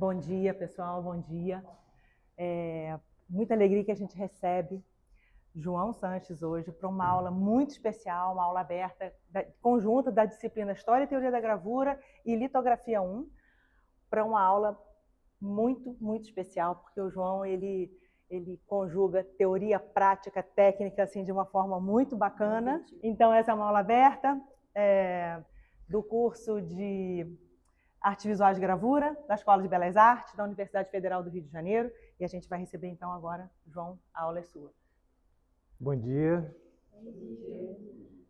Bom dia, pessoal, bom dia. Muita alegria que a gente recebe João Sanches hoje para uma aula muito especial, uma aula aberta, conjunta da disciplina História e Teoria da Gravura e Litografia 1, para uma aula muito, muito especial, porque o João, ele conjuga teoria, prática, técnica, assim, de uma forma muito bacana. Então, essa é uma aula aberta do curso de Artes Visuais de Gravura, da Escola de Belas Artes, da Universidade Federal do Rio de Janeiro. E a gente vai receber, então, agora, João, a aula é sua. Bom dia.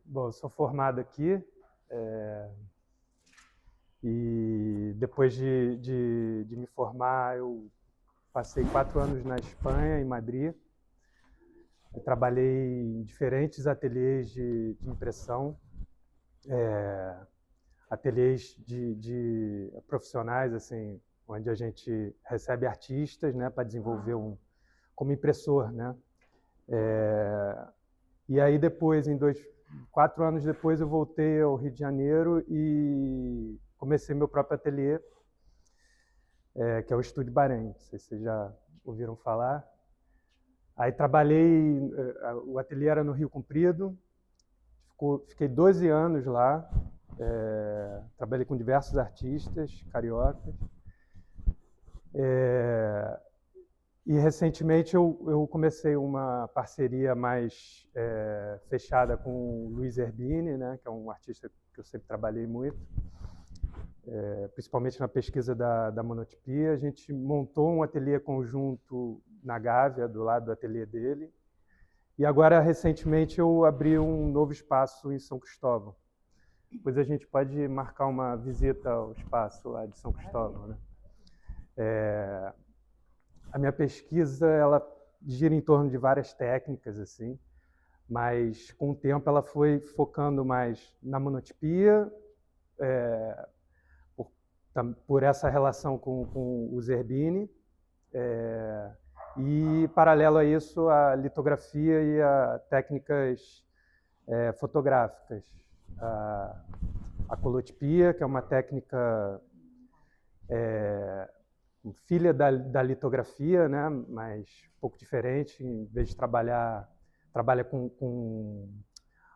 Bom, eu sou formado aqui e depois de me formar, eu passei 4 anos na Espanha, em Madrid. Eu trabalhei em diferentes ateliês de impressão, ateliês de profissionais, assim, onde a gente recebe artistas, né, para desenvolver como impressor, né? E aí depois, 4 anos depois, eu voltei ao Rio de Janeiro e comecei meu próprio ateliê, que é o Estúdio Bahrein. Não sei se vocês já ouviram falar. Aí trabalhei, o ateliê era no Rio Comprido, fiquei 12 anos lá, trabalhei com diversos artistas cariocas. E recentemente eu comecei uma parceria mais fechada com o Luiz Erbini, né, que é um artista que eu sempre trabalhei muito, principalmente na pesquisa da monotipia. A gente montou um ateliê conjunto na Gávea, do lado do ateliê dele. E agora, recentemente, eu abri um novo espaço em São Cristóvão. Depois a gente pode marcar uma visita ao espaço lá de São Cristóvão, né? A minha pesquisa, ela gira em torno de várias técnicas, assim, mas com o tempo ela foi focando mais na monotipia, por essa relação com o Zerbini, e paralelo a isso a litografia e a técnicas fotográficas. A colotipia, que é uma técnica filha da litografia, né, mas um pouco diferente. Em vez de trabalha com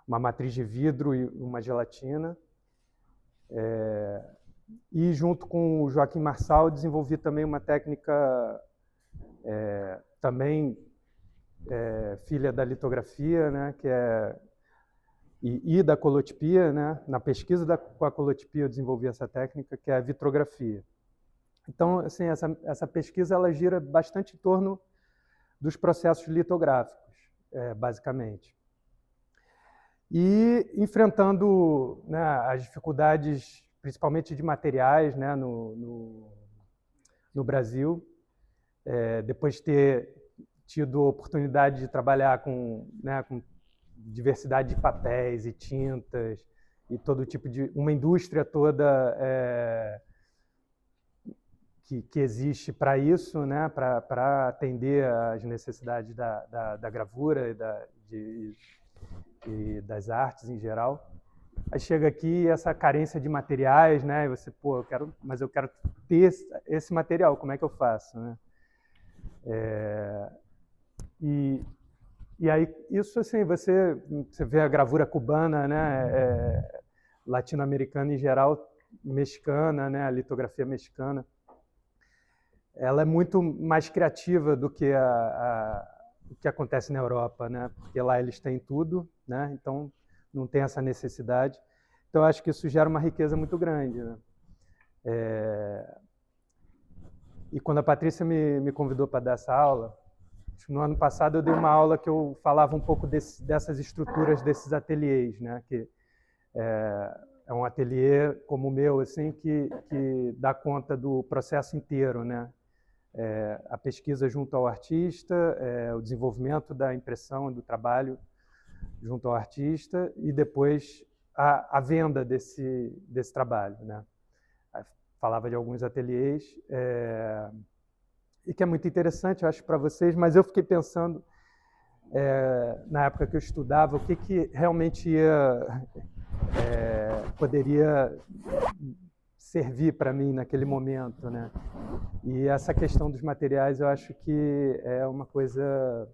uma matriz de vidro e uma gelatina. E junto com o Joaquim Marçal desenvolvi também uma técnica também filha da litografia, né, que e da colotipia, né. Na pesquisa com a colotipia eu desenvolvi essa técnica, que é a vitrografia. Então, assim, essa pesquisa ela gira bastante em torno dos processos litográficos, basicamente. E enfrentando, né, as dificuldades, principalmente de materiais, né, no Brasil, depois de ter tido a oportunidade de trabalhar com diversidade de papéis e tintas e todo tipo de... uma indústria toda que existe para isso, né, para atender às necessidades da gravura e das artes em geral. Aí chega aqui essa carência de materiais, né, e você, mas eu quero ter esse material, como é que eu faço, né? E aí isso, assim, você vê a gravura cubana, né, latino-americana em geral, mexicana, né, a litografia mexicana, ela é muito mais criativa do que o que acontece na Europa, né? Porque lá eles têm tudo, né? Então não tem essa necessidade. Então acho que isso gera uma riqueza muito grande, né? E quando a Patrícia me convidou para dar essa aula, no ano passado eu dei uma aula que eu falava um pouco dessas estruturas desses ateliês, né? Que é um ateliê como o meu, assim, que dá conta do processo inteiro, né? A pesquisa junto ao artista, o desenvolvimento da impressão do trabalho junto ao artista e depois a venda desse trabalho, né? Falava de alguns ateliês e que é muito interessante, eu acho, para vocês, mas eu fiquei pensando, na época que eu estudava, o que realmente poderia servir para mim naquele momento, né? E essa questão dos materiais eu acho que é uma coisa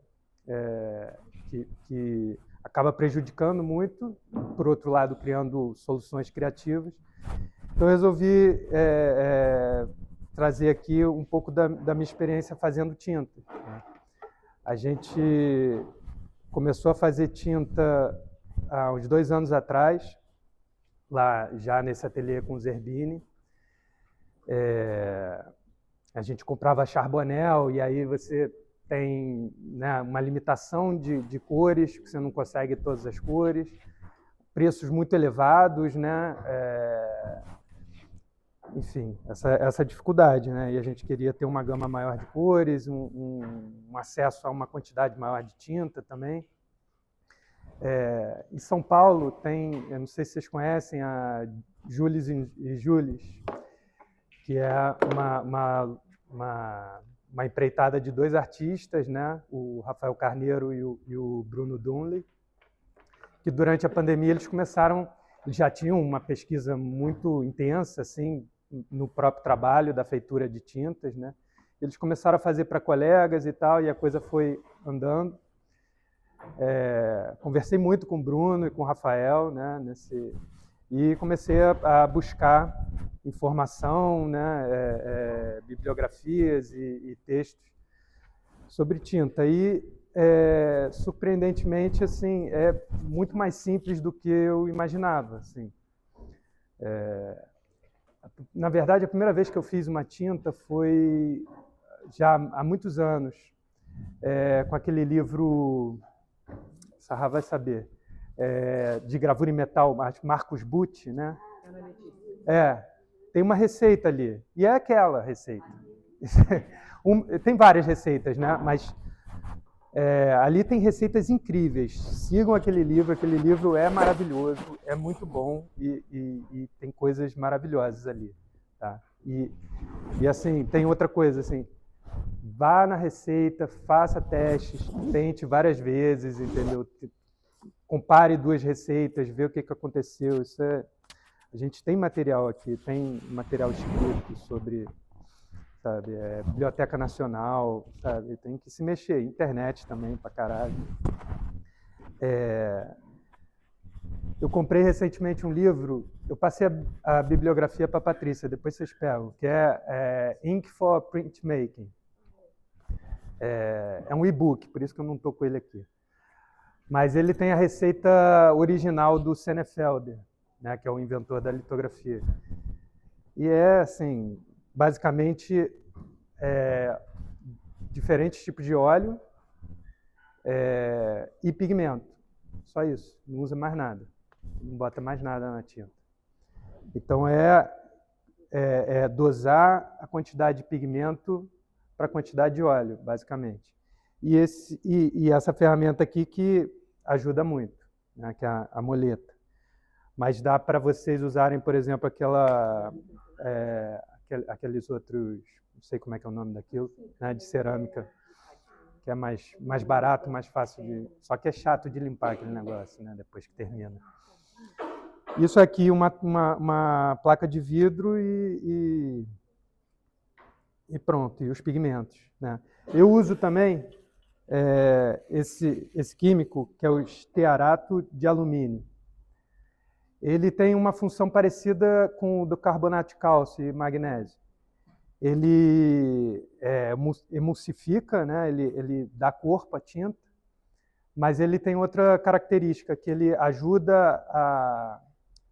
que acaba prejudicando muito, por outro lado, criando soluções criativas. Então, eu resolvi trazer aqui um pouco da minha experiência fazendo tinta, né? A gente começou a fazer tinta há uns 2 anos atrás, lá já nesse ateliê com o Zerbini. A gente comprava Charbonnel e aí você tem, né, uma limitação de cores, que você não consegue todas as cores, preços muito elevados, né? Enfim, essa dificuldade, né? E a gente queria ter uma gama maior de cores, um acesso a uma quantidade maior de tinta também. Em São Paulo tem, eu não sei se vocês conhecem, a Jules e Jules, que é uma empreitada de 2 artistas, né? O Rafael Carneiro e o Bruno Dunley, que durante a pandemia eles já tinham uma pesquisa muito intensa, assim, no próprio trabalho da feitura de tintas, né? Eles começaram a fazer para colegas e tal, e a coisa foi andando. Conversei muito com o Bruno e com o Rafael, né, e comecei a buscar informação, né, bibliografias e textos sobre tinta. E, surpreendentemente, assim, é muito mais simples do que eu imaginava. Assim. Na verdade, a primeira vez que eu fiz uma tinta foi já há muitos anos, com aquele livro... Sarra vai saber, de gravura em metal, Marcos Butti, né? Tem uma receita ali, e é aquela receita. Tem várias receitas, né? Mas ali tem receitas incríveis. Sigam aquele livro é maravilhoso, é muito bom e tem coisas maravilhosas ali. Tá? E assim, tem outra coisa, assim, vá na receita, faça testes, tente várias vezes, entendeu? Compare 2 receitas, vê o que aconteceu. A gente tem material aqui, tem material escrito sobre, sabe, Biblioteca Nacional, sabe, tem que se mexer, internet também pra caralho. Eu comprei recentemente um livro, eu passei a bibliografia para a Patrícia, depois vocês pegam, que é Ink for Printmaking. É um e-book, por isso que eu não estou com ele aqui. Mas ele tem a receita original do Senefelder, né, que é o inventor da litografia. E assim, basicamente, diferentes tipos de óleo e pigmento. Só isso, não usa mais nada. Não bota mais nada na tinta. Então, dosar a quantidade de pigmento para a quantidade de óleo, basicamente. E essa ferramenta aqui que ajuda muito, né, que é a moleta. Mas dá para vocês usarem, por exemplo, aqueles outros, não sei como é que é o nome daquilo, né, de cerâmica, que é mais barato, mais fácil de... Só que é chato de limpar aquele negócio, né, depois que termina. Isso aqui, uma placa de vidro e pronto, e os pigmentos, né? Eu uso também esse químico, que é o estearato de alumínio. Ele tem uma função parecida com o do carbonato de cálcio e magnésio. Ele emulsifica, né? Ele dá corpo à tinta, mas ele tem outra característica, que ele ajuda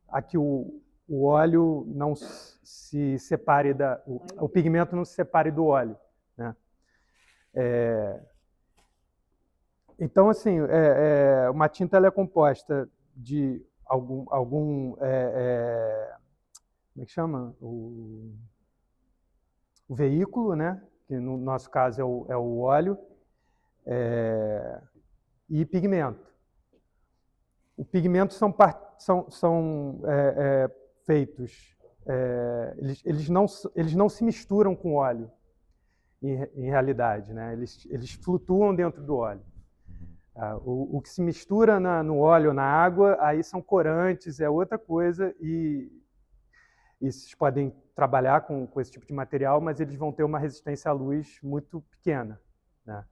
a que o óleo não se separe o pigmento não se separe do óleo, né? Então, assim, uma tinta ela é composta de como é que chama? O veículo, né? Que no nosso caso é o óleo, e pigmento. Os pigmentos são feitos, eles não se misturam com óleo, em realidade, né? Eles flutuam dentro do óleo. O que se mistura no óleo, na água, aí são corantes, é outra coisa, e e vocês podem trabalhar com esse tipo de material, mas eles vão ter uma resistência à luz muito pequena, né?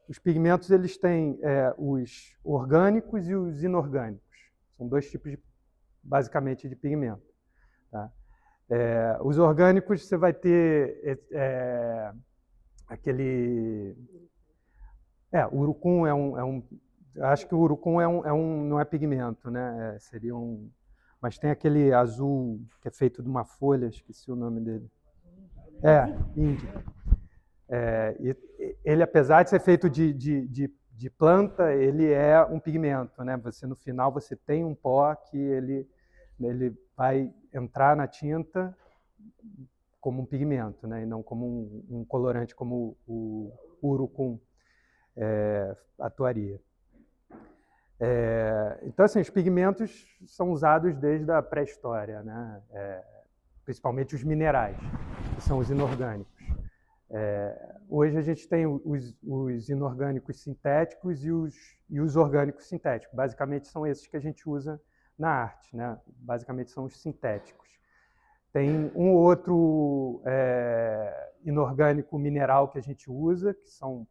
Os pigmentos eles têm os orgânicos e os inorgânicos. São dois tipos, basicamente, de pigmento. Tá? Os orgânicos você vai ter aquele... o urucum acho que o urucum não é pigmento, né? Seria mas tem aquele azul que é feito de uma folha, esqueci o nome dele. Índico. Ele, apesar de ser feito de planta, ele é um pigmento, né? No final você tem um pó que ele vai entrar na tinta como um pigmento, né? E não como um colorante como o urucum atuaria. Então, assim, os pigmentos são usados desde a pré-história, né? Principalmente os minerais, que são os inorgânicos. Hoje a gente tem os inorgânicos sintéticos e os orgânicos sintéticos. Basicamente são esses que a gente usa na arte, né? Basicamente são os sintéticos. Tem um outro inorgânico mineral que a gente usa, que são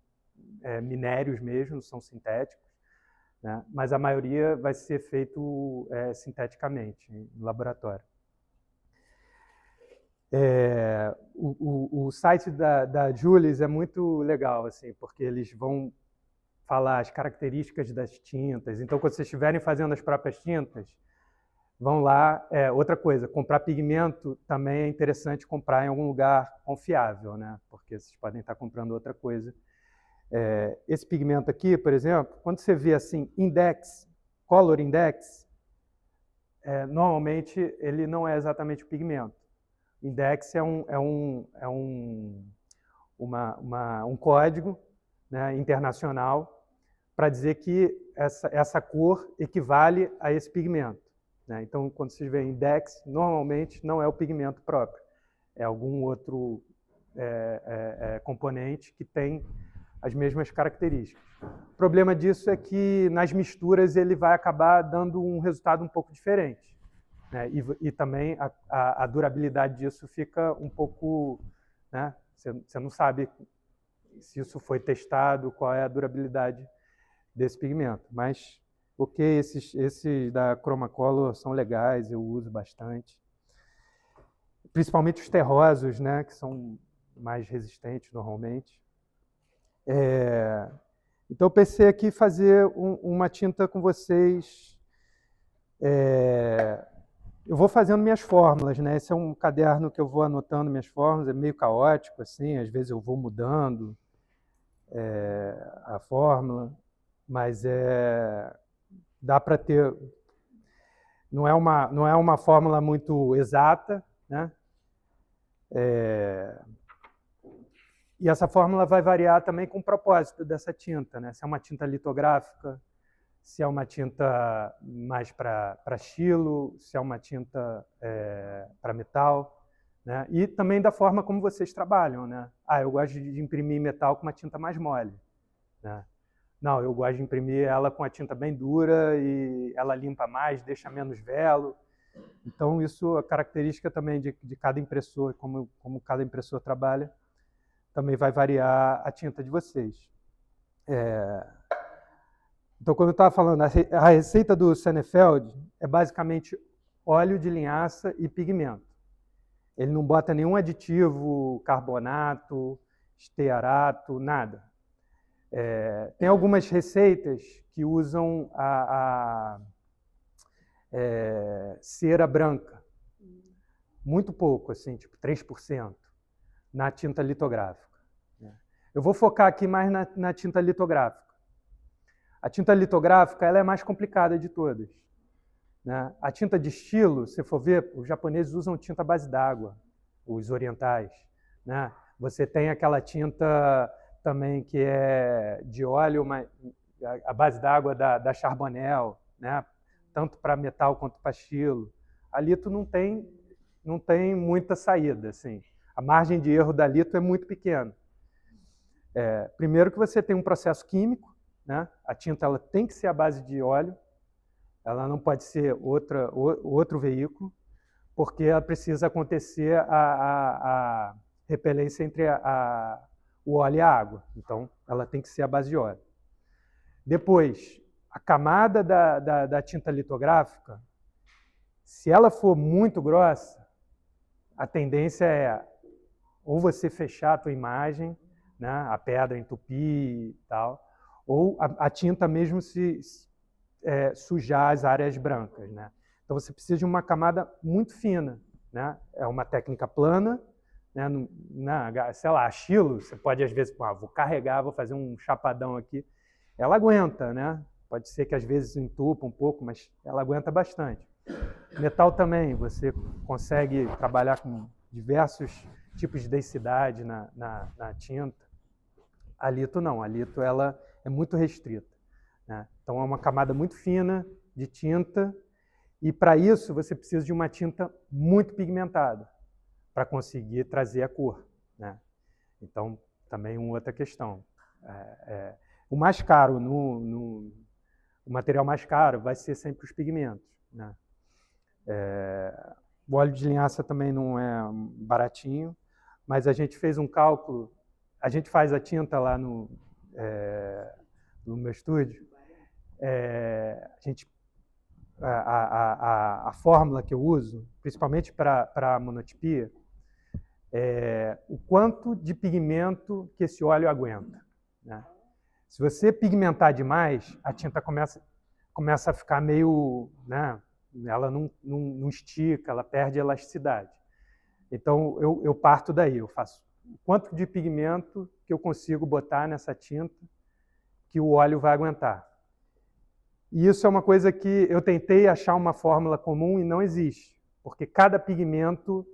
minérios mesmo, são sintéticos, né? Mas a maioria vai ser feito sinteticamente, em laboratório. O site da Julis é muito legal, assim, porque eles vão falar as características das tintas. Então, quando vocês estiverem fazendo as próprias tintas, vão lá. Outra coisa, comprar pigmento também é interessante comprar em algum lugar confiável, né? Porque vocês podem estar comprando outra coisa. Esse pigmento aqui, por exemplo, quando você vê assim, index, color index, normalmente ele não é exatamente o pigmento. Index é um código, né, internacional para dizer que essa cor equivale a esse pigmento, né? Então, quando vocês veem index, normalmente não é o pigmento próprio, é algum outro componente que tem as mesmas características. O problema disso é que nas misturas ele vai acabar dando um resultado um pouco diferente, né? E também a durabilidade disso fica um pouco, né? Você não sabe se isso foi testado, qual é a durabilidade desse pigmento. Mas, esses da Chromacolor são legais, eu uso bastante. Principalmente os terrosos, né? Que são mais resistentes normalmente. Então, eu pensei aqui fazer uma tinta com vocês. Eu vou fazendo minhas fórmulas, né? Esse é um caderno que eu vou anotando minhas fórmulas, é meio caótico, assim, às vezes eu vou mudando a fórmula, mas dá para ter... Não é uma fórmula muito exata, né? E essa fórmula vai variar também com o propósito dessa tinta, né? Se é uma tinta litográfica, se é uma tinta mais para estilo, se é uma tinta para metal, né? E também da forma como vocês trabalham, né? Eu gosto de imprimir metal com uma tinta mais mole, né? Não, eu gosto de imprimir ela com a tinta bem dura e ela limpa mais, deixa menos velo. Então, isso é característica também de cada impressor, como cada impressor trabalha, também vai variar a tinta de vocês. Então, como eu estava falando, a receita do Sennefeld é basicamente óleo de linhaça e pigmento. Ele não bota nenhum aditivo, carbonato, estearato, nada. Tem algumas receitas que usam a cera branca, muito pouco, assim, tipo 3%, na tinta litográfica. Eu vou focar aqui mais na tinta litográfica. A tinta litográfica ela é a mais complicada de todas, né? A tinta de estilo, se for ver, os japoneses usam tinta à base d'água, os orientais, né? Você tem aquela tinta também que é de óleo, a base d'água da Charbonnel, né? Tanto para metal quanto para estilo. A lito não tem muita saída, assim. A margem de erro da lito é muito pequena. Primeiro que você tem um processo químico, né? A tinta ela tem que ser à base de óleo, ela não pode ser outro veículo, porque ela precisa acontecer a repelência entre o óleo e a água. Então, ela tem que ser à base de óleo. Depois, a camada da tinta litográfica, se ela for muito grossa, a tendência é ou você fechar a tua imagem, né, a pedra entupir e tal, ou a tinta mesmo sujar as áreas brancas, né? Então você precisa de uma camada muito fina, né? É uma técnica plana, né? Sei lá, estilo, você pode às vezes, vou carregar, vou fazer um chapadão aqui, ela aguenta, né? Pode ser que às vezes entupa um pouco, mas ela aguenta bastante. Metal também, você consegue trabalhar com diversos tipos de densidade na tinta. A lito não, a lito ela é muito restrita, né? Então é uma camada muito fina de tinta e para isso você precisa de uma tinta muito pigmentada para conseguir trazer a cor, né? Então também uma outra questão. O mais caro, o material mais caro vai ser sempre os pigmentos, né? O óleo de linhaça também não é baratinho, mas a gente fez um cálculo, a gente faz a tinta lá no meu estúdio, a fórmula que eu uso, principalmente para a monotipia, o quanto de pigmento que esse óleo aguenta, né? Se você pigmentar demais, a tinta começa a ficar meio, né, ela não estica, ela perde elasticidade. Então eu parto daí, eu faço o quanto de pigmento que eu consigo botar nessa tinta que o óleo vai aguentar. E isso é uma coisa que eu tentei achar uma fórmula comum e não existe, porque cada pigmento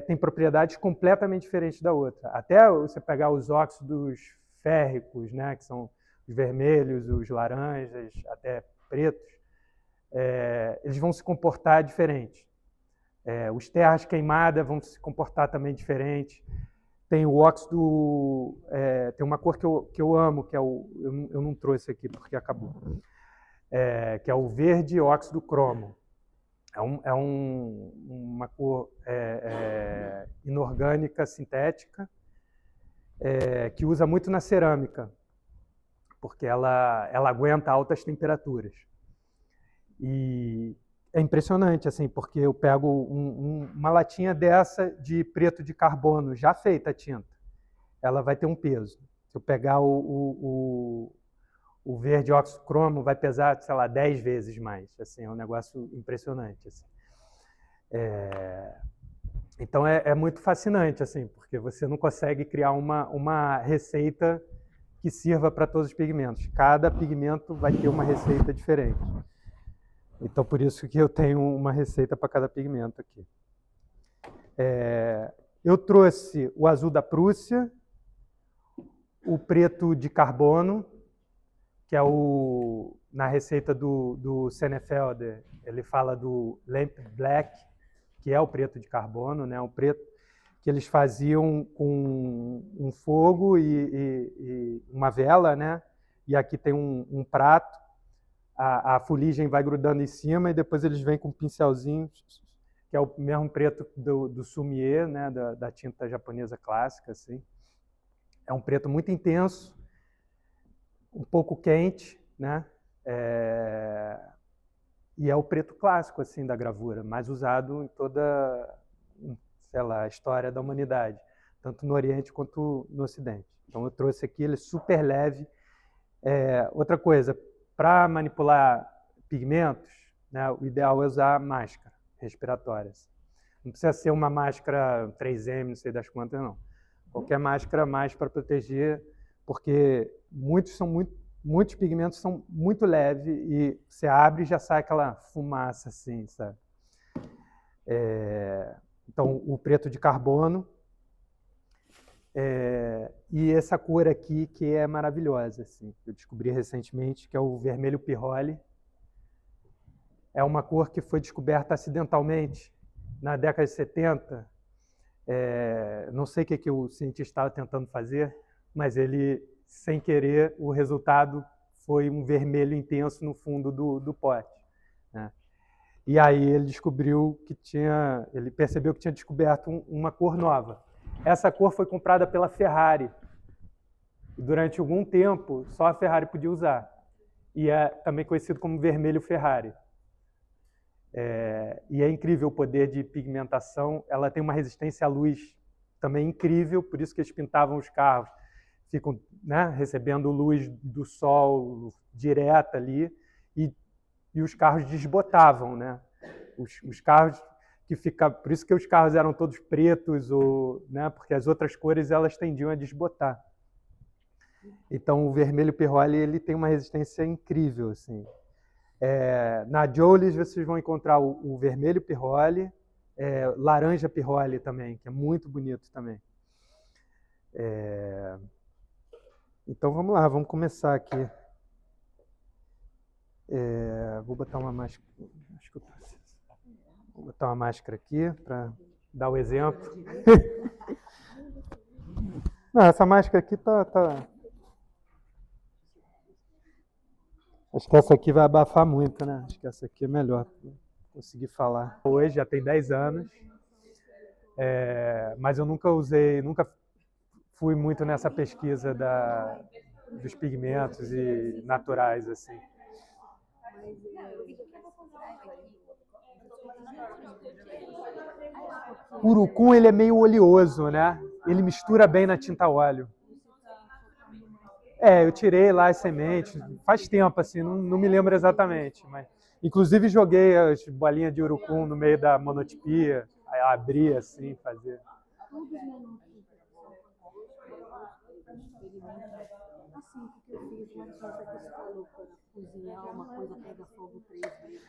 tem propriedades completamente diferentes da outra. Até você pegar os óxidos férricos, né, que são os vermelhos, os laranjas, até pretos, eles vão se comportar diferente. Os terras queimadas vão se comportar também diferente. Tem o óxido, tem uma cor que eu amo, que é eu não trouxe aqui porque acabou, que é o verde óxido cromo. É uma cor inorgânica, sintética, que usa muito na cerâmica, porque ela aguenta altas temperaturas. E é impressionante, assim, porque eu pego uma latinha dessa de preto de carbono, já feita a tinta, ela vai ter um peso. Se eu pegar o verde óxido cromo, vai pesar, sei lá, 10 vezes mais. Assim, é um negócio impressionante. Assim. Então é muito fascinante, assim, porque você não consegue criar uma receita que sirva para todos os pigmentos. Cada pigmento vai ter uma receita diferente. Então, por isso que eu tenho uma receita para cada pigmento aqui. Eu trouxe o azul da Prússia, o preto de carbono, que é na receita do Senefelder, ele fala do Lamp Black, que é o preto de carbono, né? O preto que eles faziam com um fogo e uma vela, né? E aqui tem um prato, a fuligem vai grudando em cima e depois eles vêm com um pincelzinho, que é o mesmo preto do Sumier, né? Da tinta japonesa clássica, assim. É um preto muito intenso, um pouco quente, né? E é o preto clássico assim da gravura, mais usado em toda, sei lá, a história da humanidade, tanto no Oriente quanto no Ocidente. Então eu trouxe aqui, ele é super leve. Outra coisa, para manipular pigmentos, né, o ideal é usar máscara respiratórias. Não precisa ser uma máscara 3M, não sei das quantas, não. Qualquer máscara mais para proteger, porque muitos pigmentos são muito leves e você abre e já sai aquela fumaça assim, sabe? Então, o preto de carbono e essa cor aqui que é maravilhosa, assim, eu descobri recentemente, que é o vermelho pirrole. É uma cor que foi descoberta acidentalmente na década de 70. Não sei o que o cientista estava tentando fazer, mas ele, sem querer, o resultado foi um vermelho intenso no fundo do pote, né? E aí ele ele percebeu que tinha descoberto uma cor nova. Essa cor foi comprada pela Ferrari. Durante algum tempo, só a Ferrari podia usar. E é também conhecido como vermelho Ferrari. E é incrível o poder de pigmentação. Ela tem uma resistência à luz também incrível, por isso que eles pintavam os carros. Ficam, né, recebendo luz do sol direta ali, e os carros desbotavam, né? Os carros que ficavam... Por isso que os carros eram todos pretos, né, porque as outras cores elas tendiam a desbotar. Então, o vermelho Piroli ele tem uma resistência incrível, assim. Na Jolis vocês vão encontrar o vermelho Piroli, laranja Piroli também, que é muito bonito também. Então vamos lá, vamos começar aqui. Vou botar uma máscara. Acho que eu preciso. Vou botar uma máscara aqui para dar o exemplo. Não, essa máscara aqui tá... Acho que essa aqui vai abafar muito, né? Acho que essa aqui é melhor conseguir falar. Hoje já tem 10 anos, mas eu nunca fui muito nessa pesquisa dos pigmentos e naturais, assim. O urucum ele é meio oleoso, né? Ele mistura bem na tinta óleo. Eu tirei lá as sementes, faz tempo, assim, não me lembro exatamente. Mas, inclusive, joguei as bolinhas de urucum no meio da monotipia, aí abri assim, fazia.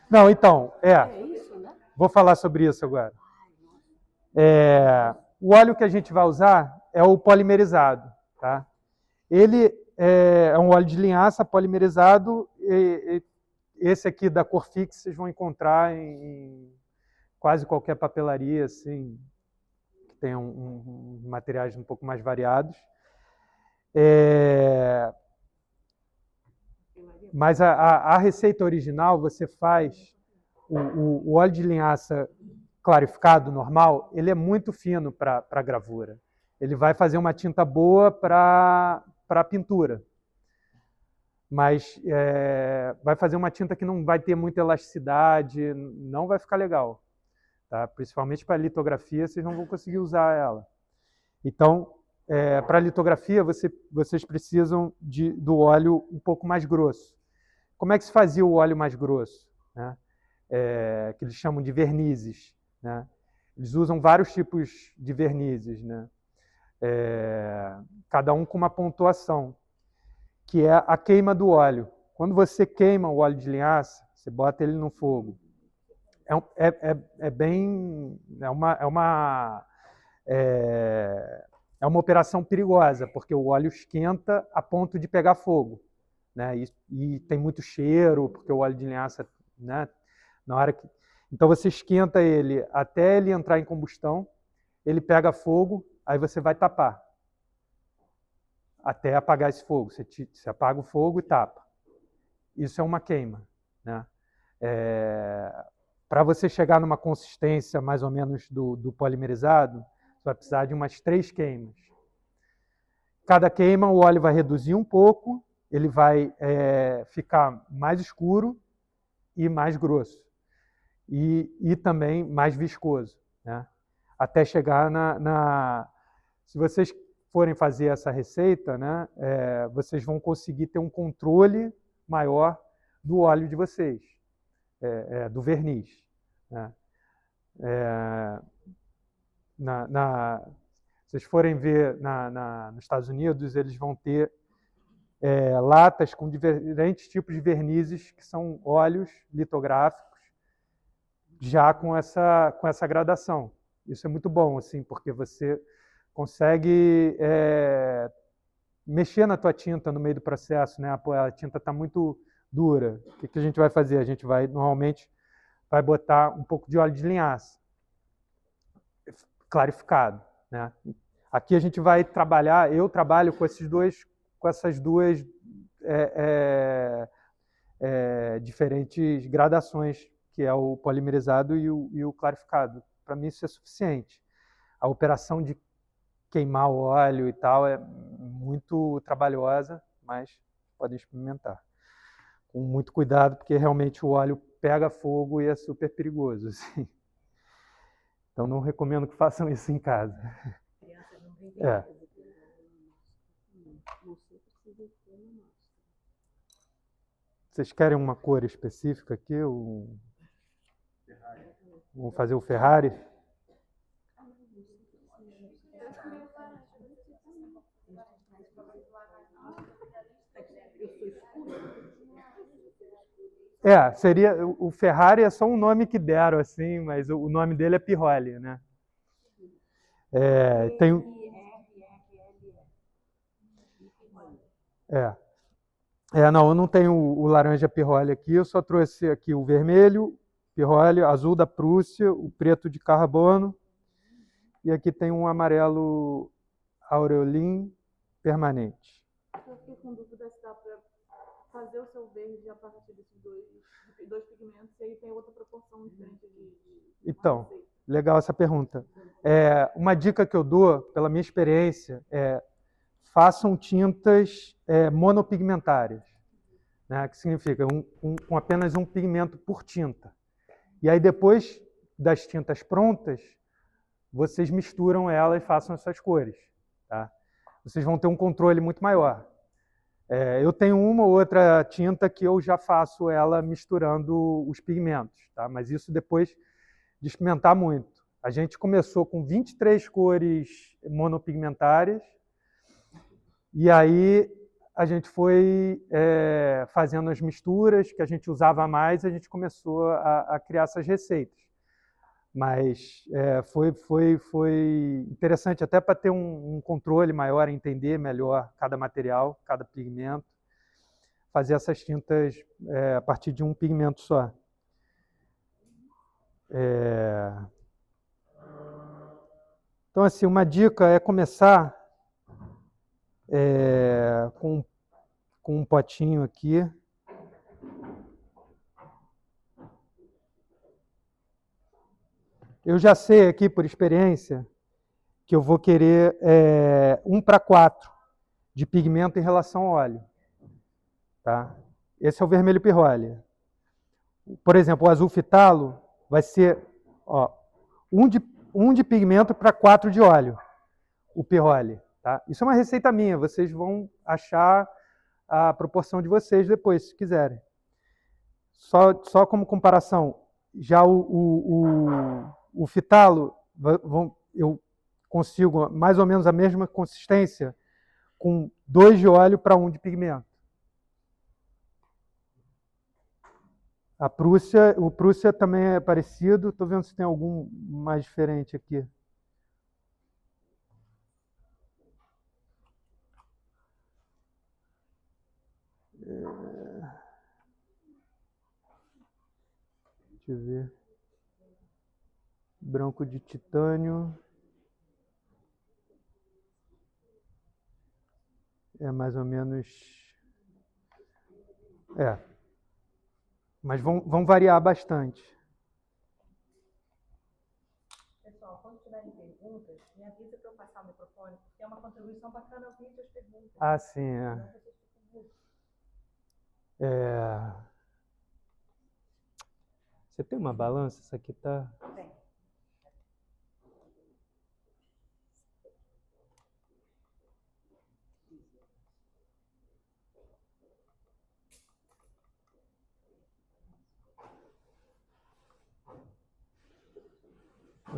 Não, então, vou falar sobre isso agora. O óleo que a gente vai usar é o polimerizado, tá? Ele é um óleo de linhaça polimerizado. Esse aqui da Corfix vocês vão encontrar em quase qualquer papelaria, assim, que tem materiais um pouco mais variados. Mas a receita original, você faz o óleo de linhaça clarificado, normal, ele é muito fino para gravura. Ele vai fazer uma tinta boa para pintura. Mas vai fazer uma tinta que não vai ter muita elasticidade, não vai ficar legal. Tá? Principalmente para litografia, vocês não vão conseguir usar ela. Então, para litografia, vocês precisam do óleo um pouco mais grosso. Como é que se fazia o óleo mais grosso? Né? Que eles chamam de vernizes. Né? Eles usam vários tipos de vernizes, né? Cada um com uma pontuação, que é a queima do óleo. Quando você queima o óleo de linhaça, você bota ele no fogo. É uma operação perigosa, porque o óleo esquenta a ponto de pegar fogo, né? E tem muito cheiro, porque o óleo de linhaça, né? Na hora que... Então você esquenta ele até ele entrar em combustão, ele pega fogo, aí você vai tapar até apagar esse fogo. Você apaga o fogo e tapa. Isso é uma queima, né? Para você chegar numa consistência mais ou menos do polimerizado, você vai precisar de umas 3 queimas. Cada queima, o óleo vai reduzir um pouco, ele vai ficar mais escuro e mais grosso. E também mais viscoso, né? Até chegar Se vocês forem fazer essa receita, né, vocês vão conseguir ter um controle maior do óleo de vocês, do verniz. Né? Se vocês forem ver nos Estados Unidos, eles vão ter latas com diferentes tipos de vernizes, que são óleos litográficos, já com essa gradação. Isso é muito bom, assim, porque você consegue mexer na tua tinta no meio do processo, né? A tinta está muito dura. O que a gente vai fazer? A gente normalmente vai botar um pouco de óleo de linhaça clarificado, né? Aqui a gente vai trabalhar, eu trabalho com essas duas diferentes gradações que é o polimerizado e o clarificado. Para mim isso é suficiente. A operação de queimar o óleo e tal é muito trabalhosa, mas podem experimentar. Com muito cuidado, porque realmente o óleo pega fogo e é super perigoso. Assim. Então não recomendo que façam isso em casa. É. Vocês querem uma cor específica aqui? Vamos fazer o Ferrari? Seria o Ferrari é só um nome que deram assim, mas o nome dele é Piroli, né? Tem não, eu não tenho o laranja Piroli aqui, eu só trouxe aqui o vermelho Piroli, azul da Prússia, o preto de carbono e aqui tem um amarelo Aureolin permanente. Eu fiquei com dúvida se dá para fazer o seu verde a partir desses dois pigmentos e aí tem outra proporção diferente de Então, legal essa pergunta. Uma dica que eu dou, pela minha experiência, façam tintas monopigmentárias, né? Que significa com apenas um pigmento por tinta. E aí depois das tintas prontas, vocês misturam elas e façam essas cores. Tá? Vocês vão ter um controle muito maior. Eu tenho uma ou outra tinta que eu já faço ela misturando os pigmentos, tá? Mas isso depois de experimentar muito. A gente começou com 23 cores monopigmentárias e aí a gente foi fazendo as misturas que a gente usava mais e a gente começou a criar essas receitas. Mas foi interessante até para ter um controle maior, entender melhor cada material, cada pigmento, fazer essas tintas a partir de um pigmento só. Então, assim, uma dica é começar com um potinho aqui. Eu já sei aqui, por experiência, que eu vou querer 1:4 de pigmento em relação ao óleo. Tá? Esse é o vermelho Piroli. Por exemplo, o azul fitalo vai ser 1 de pigmento para 4 de óleo, o Piroli. Tá? Isso é uma receita minha, vocês vão achar a proporção de vocês depois, se quiserem. Só como comparação, já o fitalo, eu consigo mais ou menos a mesma consistência com 2 de óleo para 1 de pigmento. O Prússia também é parecido. Estou vendo se tem algum mais diferente aqui. Deixa eu ver. Branco de titânio. É mais ou menos... Mas vão variar bastante. Pessoal, quando tiverem perguntas, me avisa para eu passar o microfone, porque é uma contribuição bacana ouvir as perguntas. Ah, sim, Você tem uma balança? Essa aqui tá... Tem.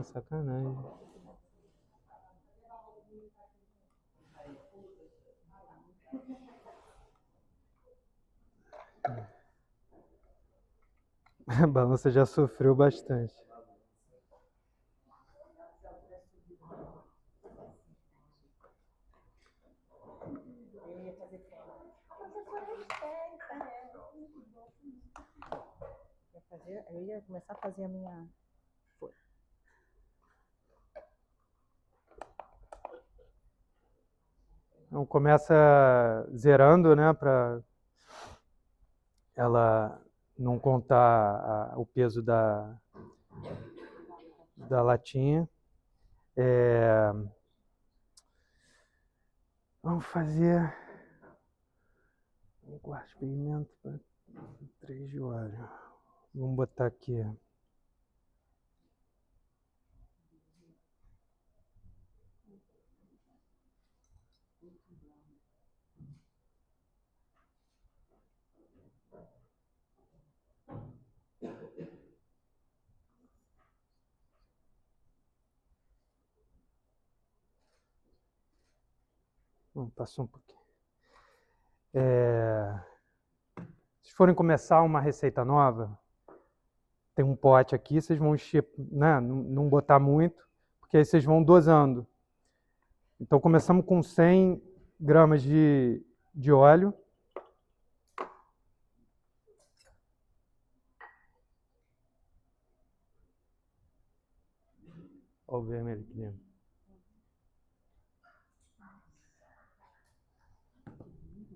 Sacanagem. A balança já sofreu bastante. Eu ia começar a fazer a minha... Então começa zerando, né, para ela não contar o peso da latinha. Vamos fazer um quarto de pigmento para 3 de óleo. Vamos botar aqui. Passou um pouquinho. Se forem começar uma receita nova, tem um pote aqui, vocês vão encher, né? Não botar muito, porque aí vocês vão dosando. Então começamos com 100 gramas de óleo. Olha o vermelho aqui dentro.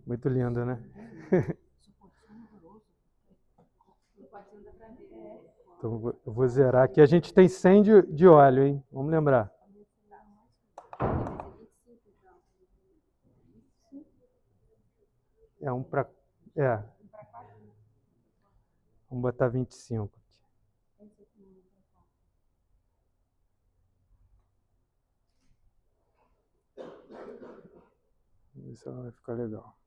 Muito lindo, né? Então, eu vou zerar aqui. A gente tem 100 de óleo, hein? Vamos lembrar. Vamos botar 25 aqui. Isso vai ficar legal.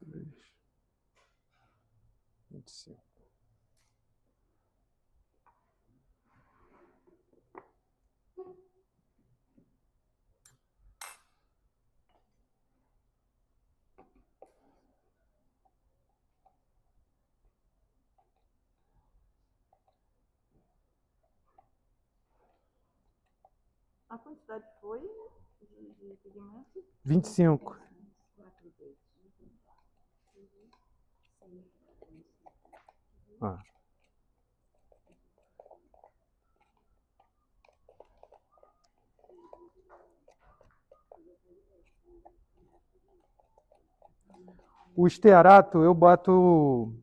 Deixa eu ver. 25. A quantidade foi de pigmento? 25. Ah. O estearato eu boto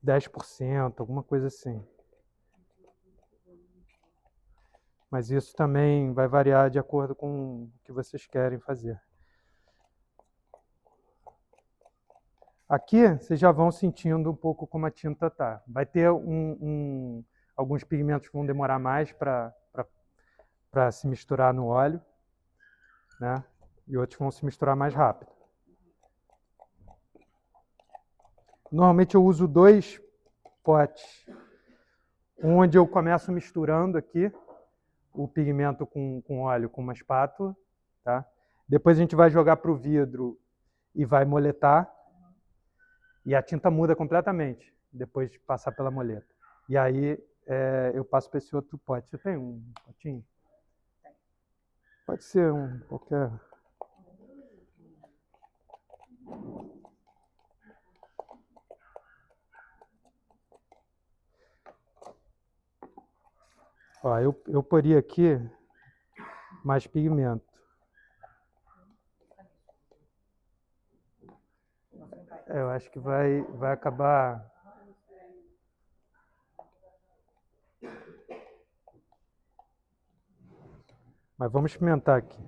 10%, alguma coisa assim. Mas isso também vai variar de acordo com o que vocês querem fazer. Aqui vocês já vão sentindo um pouco como a tinta tá. Vai ter alguns pigmentos que vão demorar mais para se misturar no óleo, né? E outros vão se misturar mais rápido. Normalmente eu uso 2 potes. Um onde eu começo misturando aqui o pigmento com óleo com uma espátula, tá? Depois a gente vai jogar para o vidro e vai moletar. E a tinta muda completamente depois de passar pela moleta. E aí eu passo para esse outro pote. Você tem um potinho? Pode ser qualquer. Ó, eu poria aqui mais pigmento. Eu acho que vai acabar. Mas vamos experimentar aqui.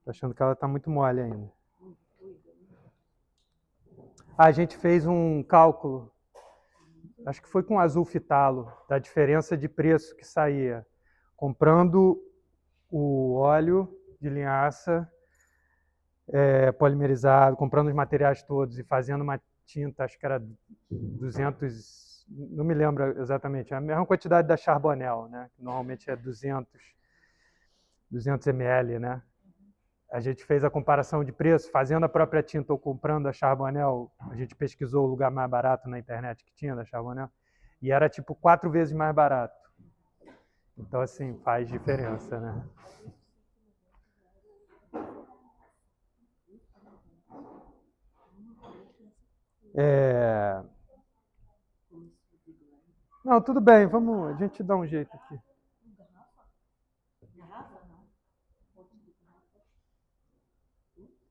Tô achando que ela está muito mole ainda. A gente fez um cálculo, acho que foi com azul fitalo, da diferença de preço que saía comprando o óleo de linhaça polimerizado, comprando os materiais todos e fazendo uma tinta, acho que era 200, não me lembro exatamente, a mesma quantidade da Charbonnel, né? Que normalmente é 200 ml, né? A gente fez a comparação de preço, fazendo a própria tinta ou comprando a Charbonnel. A gente pesquisou o lugar mais barato na internet que tinha da Charbonnel e era tipo 4 vezes mais barato. Então, assim, faz diferença, né? Não, tudo bem, vamos, a gente dá um jeito aqui.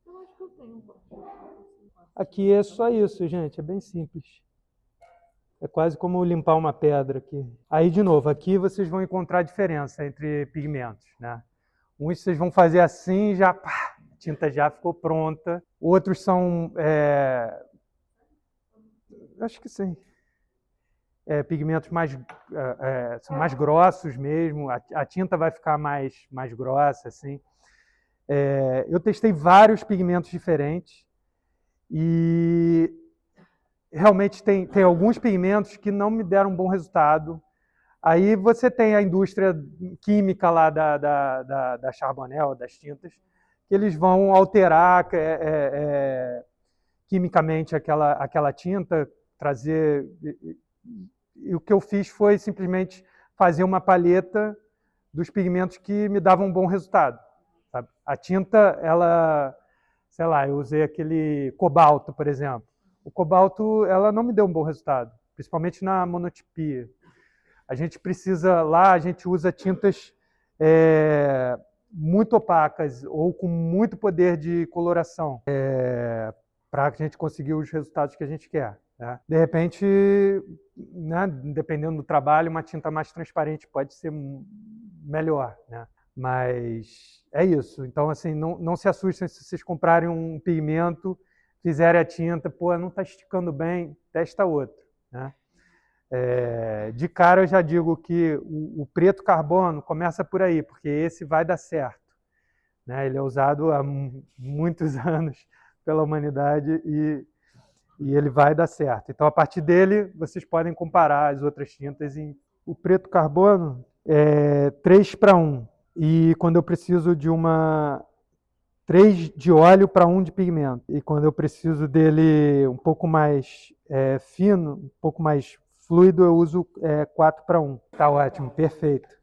Eu acho que eu tenho um pouco. Aqui é só isso, gente, é bem simples. É quase como limpar uma pedra aqui. Aí, de novo, aqui vocês vão encontrar a diferença entre pigmentos, né? Uns vocês vão fazer assim, já pá, a tinta já ficou pronta. Outros são, acho que sim, pigmentos são mais grossos mesmo. A tinta vai ficar mais grossa, assim. Eu testei vários pigmentos diferentes e realmente tem alguns pigmentos que não me deram um bom resultado. Aí você tem a indústria química lá da Charbonnel, das tintas, que eles vão alterar quimicamente aquela tinta, trazer... E o que eu fiz foi simplesmente fazer uma paleta dos pigmentos que me davam um bom resultado. Sabe? A tinta, ela, sei lá, eu usei aquele cobalto, por exemplo. O cobalto, ela não me deu um bom resultado, principalmente na monotipia. A gente precisa, lá a gente usa tintas muito opacas ou com muito poder de coloração para a gente conseguir os resultados que a gente quer. Né? De repente, né, dependendo do trabalho, uma tinta mais transparente pode ser melhor. Né? Mas é isso. Então, assim, não se assustem se vocês comprarem um pigmento, fizerem a tinta, pô, não está esticando bem, testa outro. Né? De cara eu já digo que o preto carbono começa por aí, porque esse vai dar certo. Né? Ele é usado há muitos anos pela humanidade e ele vai dar certo. Então, a partir dele, vocês podem comparar as outras tintas. O preto carbono é 3:1. E quando eu preciso de 3 de óleo para 1 de pigmento. E quando eu preciso dele um pouco mais fino, um pouco mais fluido, eu uso 4:1. Tá ótimo, perfeito.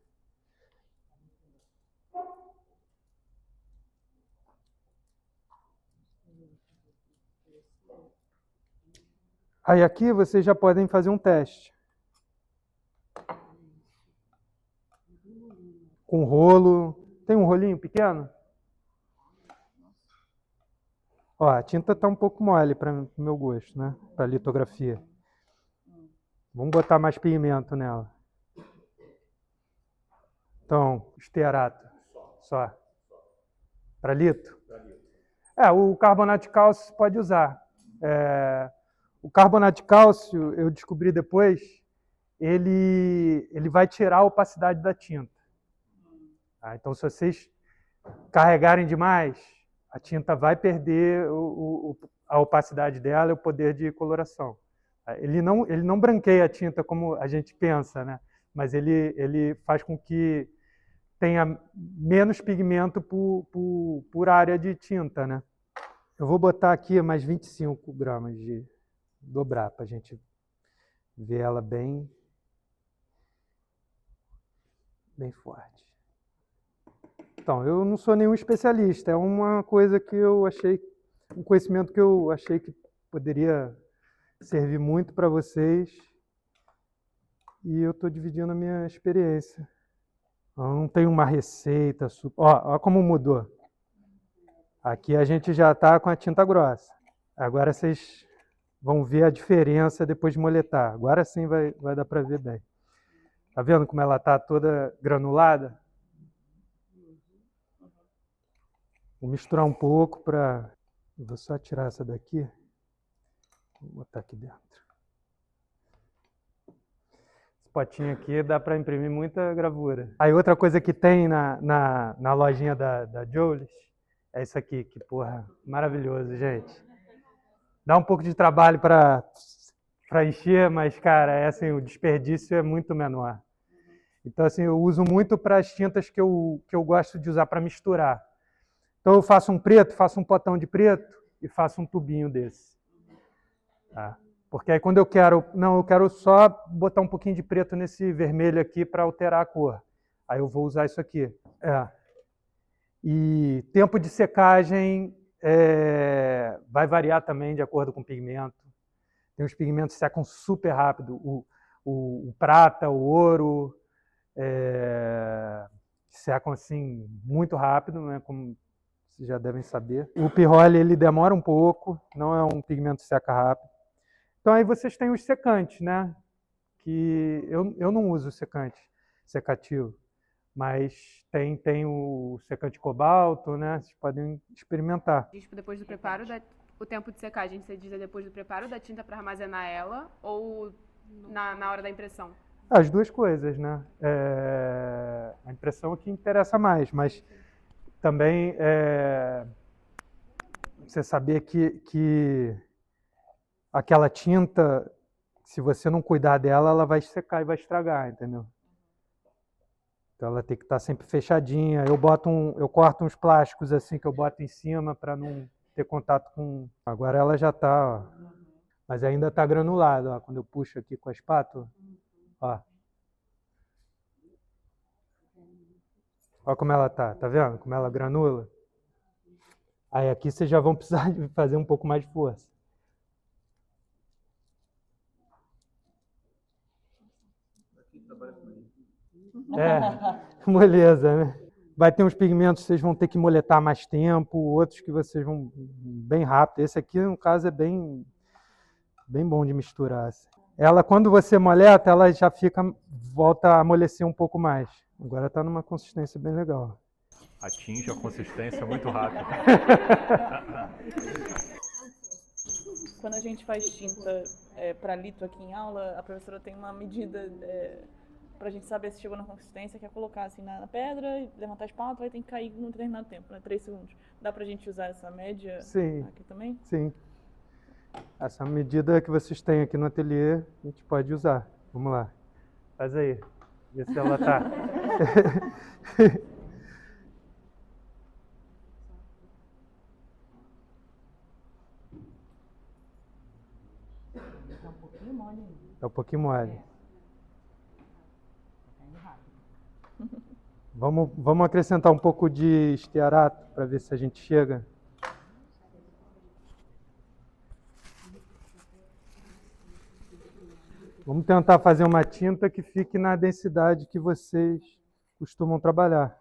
Aí aqui vocês já podem fazer um teste. Com rolo. Tem um rolinho pequeno? Ó, a tinta está um pouco mole para o meu gosto, né? Para litografia. Vamos botar mais pigmento nela. Então, estearato. Só. Para lito? O carbonato de cálcio você pode usar. O carbonato de cálcio, eu descobri depois, ele vai tirar a opacidade da tinta. Tá? Então, se vocês carregarem demais, a tinta vai perder a opacidade dela e o poder de coloração. Ele não branqueia a tinta como a gente pensa, né? Mas ele faz com que tenha menos pigmento por área de tinta, né? Eu vou botar aqui mais 25 gramas de dobrar, para a gente ver ela bem forte. Então, eu não sou nenhum especialista, é uma coisa que eu achei, um conhecimento que eu achei que poderia servir muito para vocês e eu estou dividindo a minha experiência. Eu não tenho uma receita super... Ó como mudou. Aqui a gente já está com a tinta grossa. Agora vocês vão ver a diferença depois de moletar. Agora sim vai dar para ver bem. Tá vendo como ela está toda granulada? Vou misturar um pouco para... Vou só tirar essa daqui. Vou botar aqui dentro. Esse potinho aqui dá para imprimir muita gravura. Aí outra coisa que tem na lojinha da Jolies é isso aqui, que porra, maravilhoso, gente. Dá um pouco de trabalho para encher, mas, cara, assim, o desperdício é muito menor. Então, assim, eu uso muito para as tintas que eu gosto de usar para misturar. Então, eu faço um preto, faço um potão de preto e faço um tubinho desse. Tá? Porque aí quando eu quero só botar um pouquinho de preto nesse vermelho aqui para alterar a cor. Aí eu vou usar isso aqui. E tempo de secagem vai variar também de acordo com o pigmento. Tem uns pigmentos que secam super rápido. o prata, o ouro, secam assim muito rápido, né, como vocês já devem saber. O pirrole ele demora um pouco, não é um pigmento que seca rápido. Então aí vocês têm os secantes, né? Que eu não uso secativo, mas tem o secante cobalto, né? Vocês podem experimentar. Depois do preparo, o tempo de secagem, você diz depois do preparo da tinta para armazenar ela ou na hora da impressão? As duas coisas, né? A impressão é que interessa mais, mas também você saber que aquela tinta, se você não cuidar dela, ela vai secar e vai estragar, entendeu? Então ela tem que estar sempre fechadinha. Eu corto uns plásticos assim que eu boto em cima para não ter contato com. Agora ela já está, mas ainda está granulada, ó. Quando eu puxo aqui com a espátula, ó. Olha como ela tá vendo? Como ela granula? Aí aqui vocês já vão precisar de fazer um pouco mais de força. Moleza, né? Vai ter uns pigmentos que vocês vão ter que moletar mais tempo, outros que vocês vão bem rápido. Esse aqui, no caso, é bem bom de misturar. Ela, quando você moleta, ela já volta a amolecer um pouco mais. Agora está numa consistência bem legal. Atinge a consistência muito rápido. Quando a gente faz tinta para litro aqui em aula, a professora tem uma medida para a gente saber se chegou na consistência, que é colocar assim na pedra, levantar a espátula e tem que cair num determinado tempo, né? 3 segundos. Dá pra gente usar essa média aqui também? Sim. Essa medida que vocês têm aqui no ateliê, a gente pode usar. Vamos lá. Faz aí. Vê se ela tá. Tá um pouquinho mole ainda. Tá um pouquinho mole. Vamos acrescentar um pouco de estearato para ver se a gente chega. Vamos tentar fazer uma tinta que fique na densidade que vocês costumam trabalhar.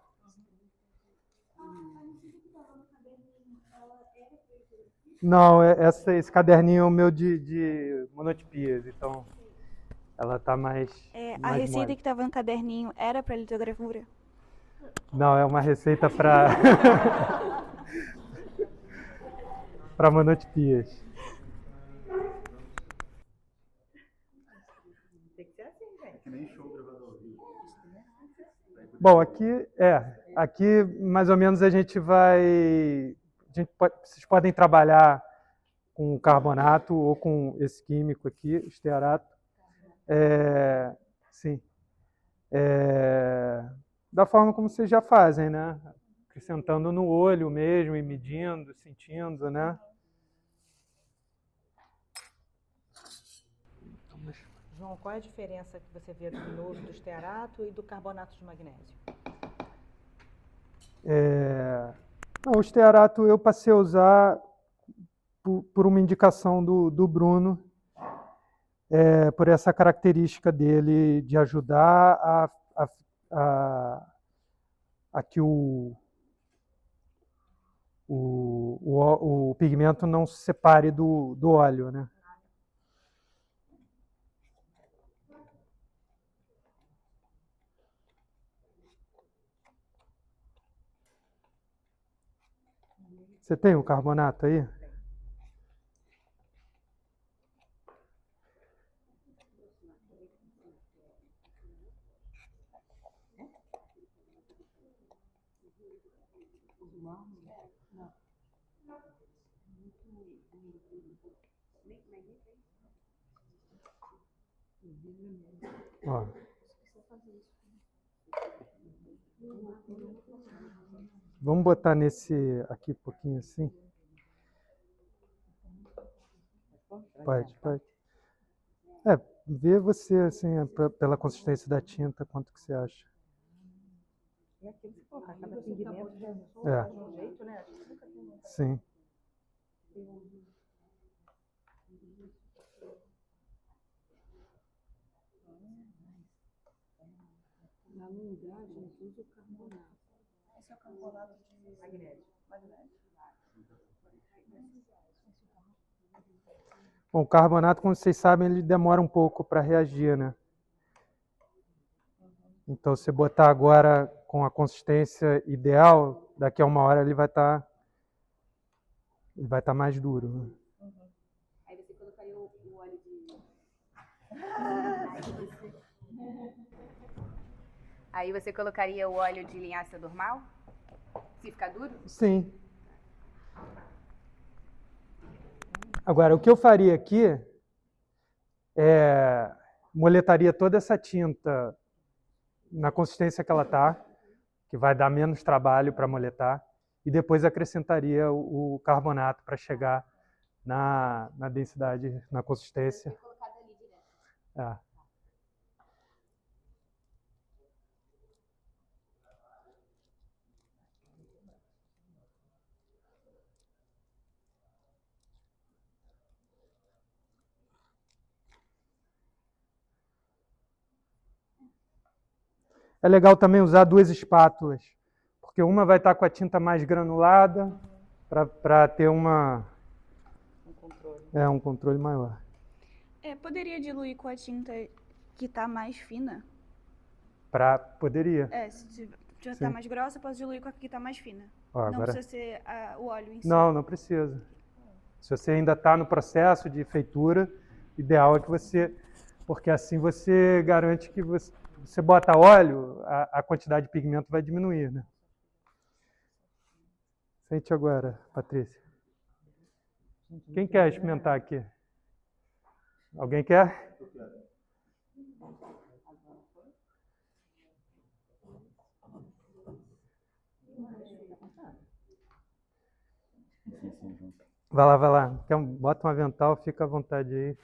Não, esse caderninho é o meu de monotipias, então ela está mais. A receita que estava no caderninho era para litogravura? Não, é uma receita para para monotipias. Tem que ser assim, gente. Que nem show gravado ao vivo. Bom, aqui mais ou menos vocês podem trabalhar com carbonato ou com esse químico aqui, estearato. Sim. Da forma como vocês já fazem, né? Acrescentando no olho mesmo e medindo, sentindo, né? João, qual é a diferença que você vê no uso do estearato e do carbonato de magnésio? O estearato eu passei a usar por uma indicação do Bruno, por essa característica dele de ajudar a que o pigmento não se separe do óleo, né? Você tem o carbonato aí? Ó. Vamos botar nesse aqui um pouquinho assim? Pode. Vê você, assim, pela consistência da tinta, quanto que você acha. E aqui você colocar cada pigmento de um jeito, né? Sim. Esse é o carbonato de magnésio. Bom, o carbonato, como vocês sabem, ele demora um pouco para reagir, né? Então, se botar agora com a consistência ideal, daqui a 1 hora ele vai estar mais duro, né? Aí você colocaria o óleo de... Aí você colocaria o óleo de linhaça normal? Se ficar duro? Sim. Agora, o que eu faria aqui é moletaria toda essa tinta na consistência que ela está, que vai dar menos trabalho para moletar, e depois acrescentaria o carbonato para chegar na densidade, na consistência. É. É legal também usar 2 espátulas, porque uma vai estar com a tinta mais granulada para ter um controle maior. Poderia diluir com a tinta que tá mais fina? Poderia. Se já tá mais grossa, eu posso diluir com a que tá mais fina. Ó, Não agora... precisa ser o óleo em si. Não precisa. Se você ainda está no processo de feitura, o ideal é que você... Porque assim você garante que você bota óleo, a quantidade de pigmento vai diminuir, né? Sente agora, Patrícia. Quem quer experimentar aqui? Alguém quer? Vai lá. Bota um avental, fica à vontade aí.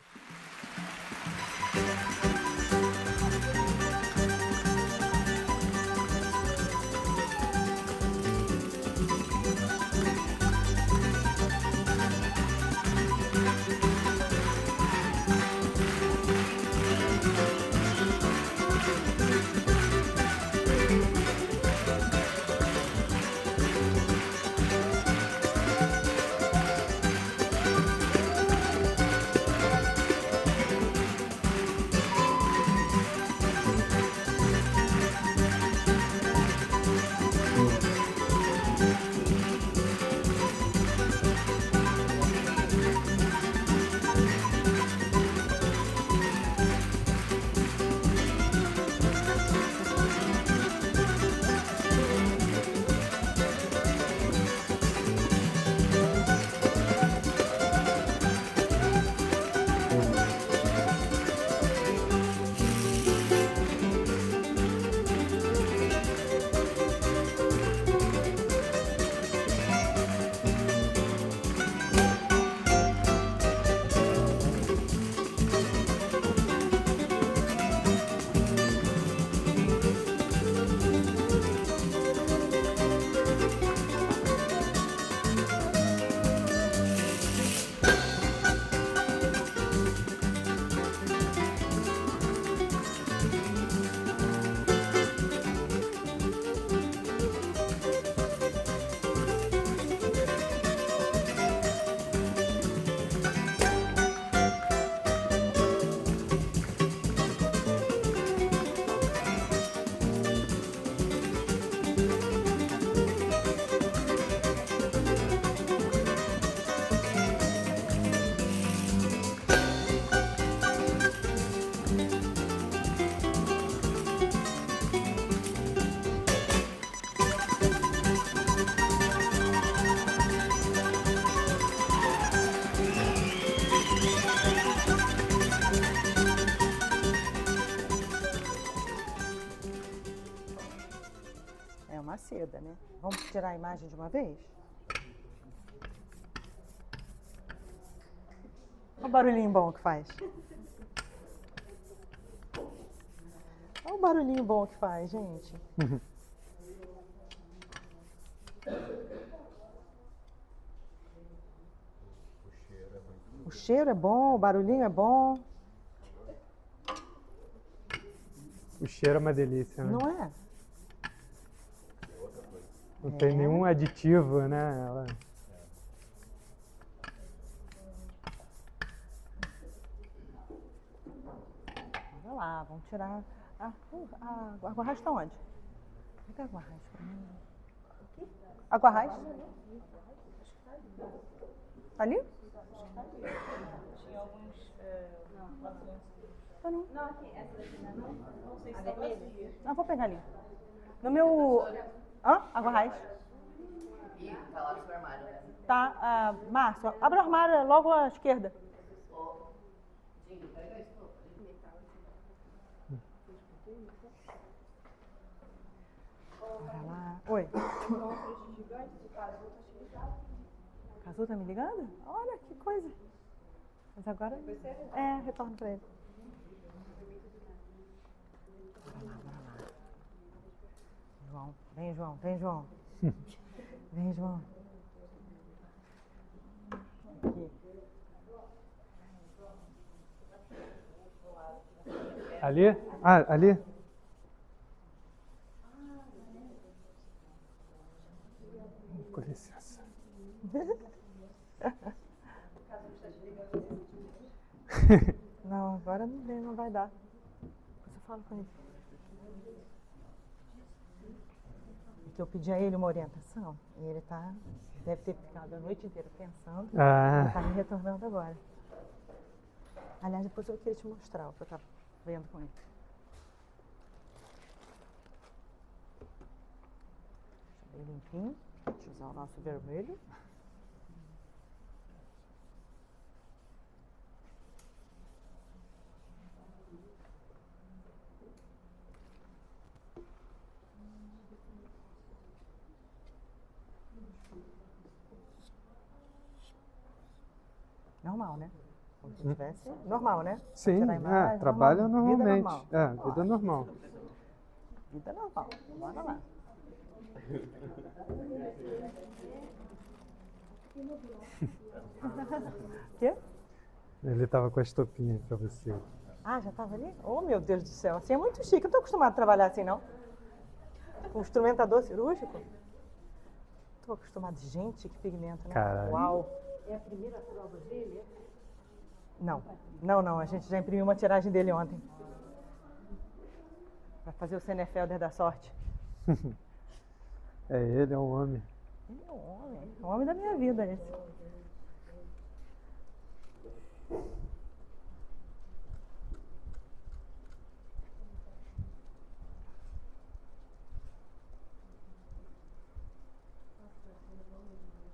É uma seda, né? Vamos tirar a imagem de uma vez? Olha o barulhinho bom que faz. Olha o barulhinho bom que faz, gente. O cheiro é bom, o barulhinho é bom. O cheiro é uma delícia, né? Não é? Não tem nenhum aditivo, né? Olha lá, vamos tirar. A água raiz está onde? Pega a água raiz pra mim. Água raiz? Ali? Tinha alguns. Tá não. Não, vou pegar ali. No meu. Hã? Água raiz? Ih, tá lá no seu armário, né? Tá, Márcio, abre o armário logo à esquerda. Dinho, pega isso, pô. Bora lá. Oi. Cazu tá me ligando? Olha que coisa. Mas agora. Retorno pra ele. Bora lá. João, vem, João, vem, João. Vem, João. Aqui. Ali? Ah, ali? Com licença. Não, agora não vai dar. Depois eu falo com ele. Porque eu pedi a ele uma orientação e ele deve ter ficado a noite inteira pensando. Ele tá me retornando agora. Aliás, depois eu queria te mostrar o que eu estava vendo com ele. Deixa bem limpinho. Deixa eu usar o nosso vermelho. Normal, né? Como se tivesse normal, né? Sim, Tirar a imagem, trabalha normal. Vida normalmente. normal. Vida normal. Vida normal. Bora lá. Quê? Ele estava com a estopinha para você. Ah, já estava ali? Oh, meu Deus do céu. Assim é muito chique. Eu não estou acostumada a trabalhar assim, não. Com instrumentador cirúrgico. Estou acostumada. Gente, que pigmento, né? Caralho. Uau. É a primeira prova dele? Não. Não. A gente já imprimiu uma tiragem dele ontem. Vai fazer o Senefelder da sorte. Ele é um homem. Ele é um homem. É o homem da minha vida, esse.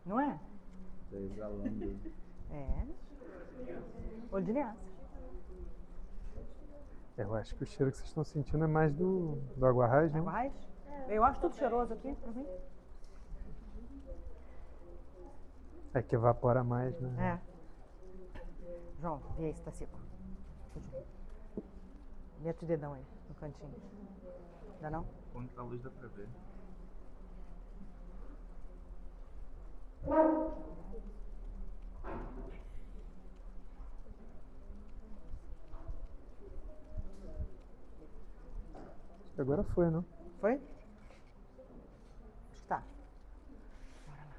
Não é? Tá exalando. É. Olho de linhaça. Eu acho que o cheiro que vocês estão sentindo é mais do aguarrás, né? Água raiz? Eu acho tudo cheiroso aqui, pra mim. É que evapora mais, né? João, vê aí se tá seco. Mete o dedão aí, no cantinho. Dá não? Contra a luz dá pra ver. Agora foi, não? Foi? Acho que tá. Bora lá.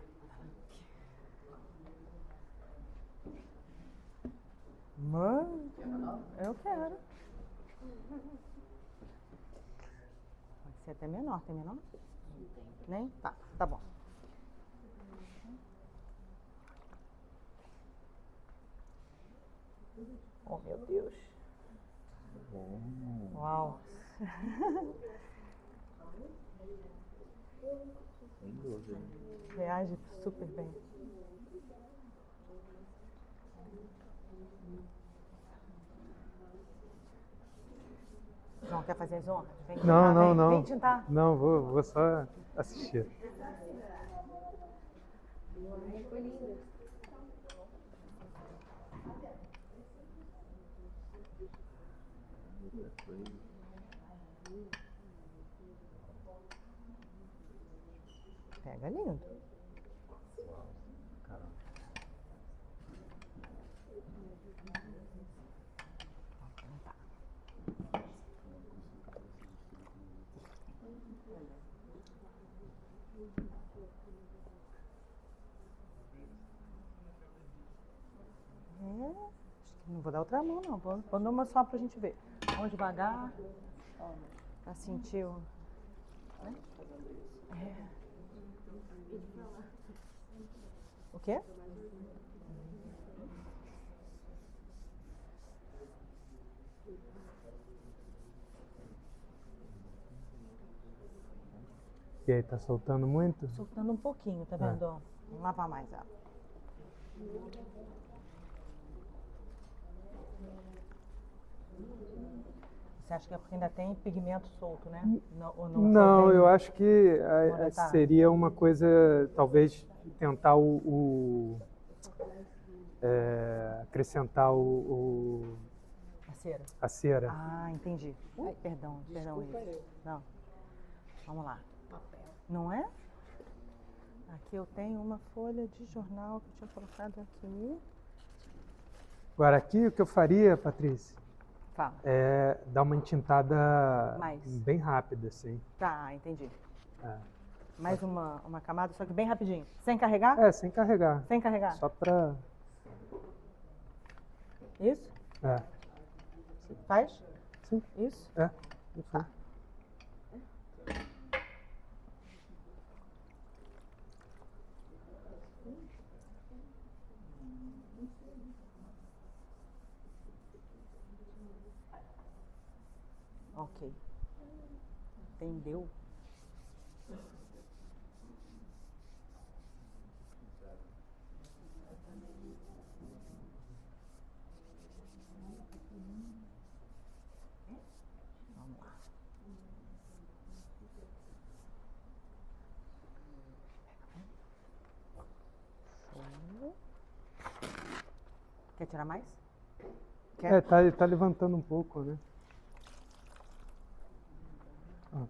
Mano, eu quero. Pode ser até menor. Tem menor? Nem? Tá bom. Oh, meu Deus. Uau. Reage super bem. João, quer fazer as honras? Vem tintar, Não. Vem tintar. Não, vou só assistir. Pega lindo. Não vou dar outra mão, não. Vou dar uma só pra gente ver. Vamos devagar. Pra sentir o... Né? O quê? E aí, tá soltando muito? Soltando um pouquinho, tá vendo? Vamos lavar mais ela. Você acha que é porque ainda tem pigmento solto, né? Ou Não, foi bem eu acho que movimentado? seria uma coisa, talvez, tentar acrescentar A cera. a cera. Ah, entendi. Ai, perdão, isso. Não. Vamos lá. Não é? Aqui eu tenho uma folha de jornal que eu tinha colocado aqui. Agora, aqui o que eu faria, Patrícia, Fala. é dar uma entintada Mais. bem rápida, assim. Tá, entendi. É. Mais uma camada, só que bem rapidinho. Sem carregar? Sem carregar. Sem carregar. Só pra... Isso? É. Faz? Sim. Isso? É. Isso. Ok. Entendeu? Vamos lá. Show. Quer tirar mais? Quer? Tá levantando um pouco, né?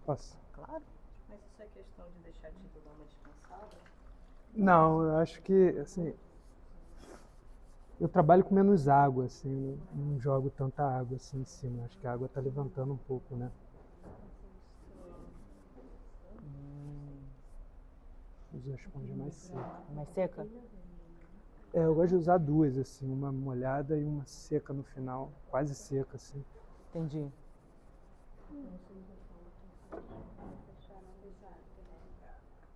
Posso? Claro. Mas isso é questão de deixar a tinta dar uma descansada? Não, eu acho que, assim, eu trabalho com menos água, assim, não jogo tanta água assim em cima. Acho que a água tá levantando um pouco, né? Uso a esponja mais seca. Mais seca? Eu gosto de usar duas, assim, uma molhada e uma seca no final, quase seca, assim. Entendi.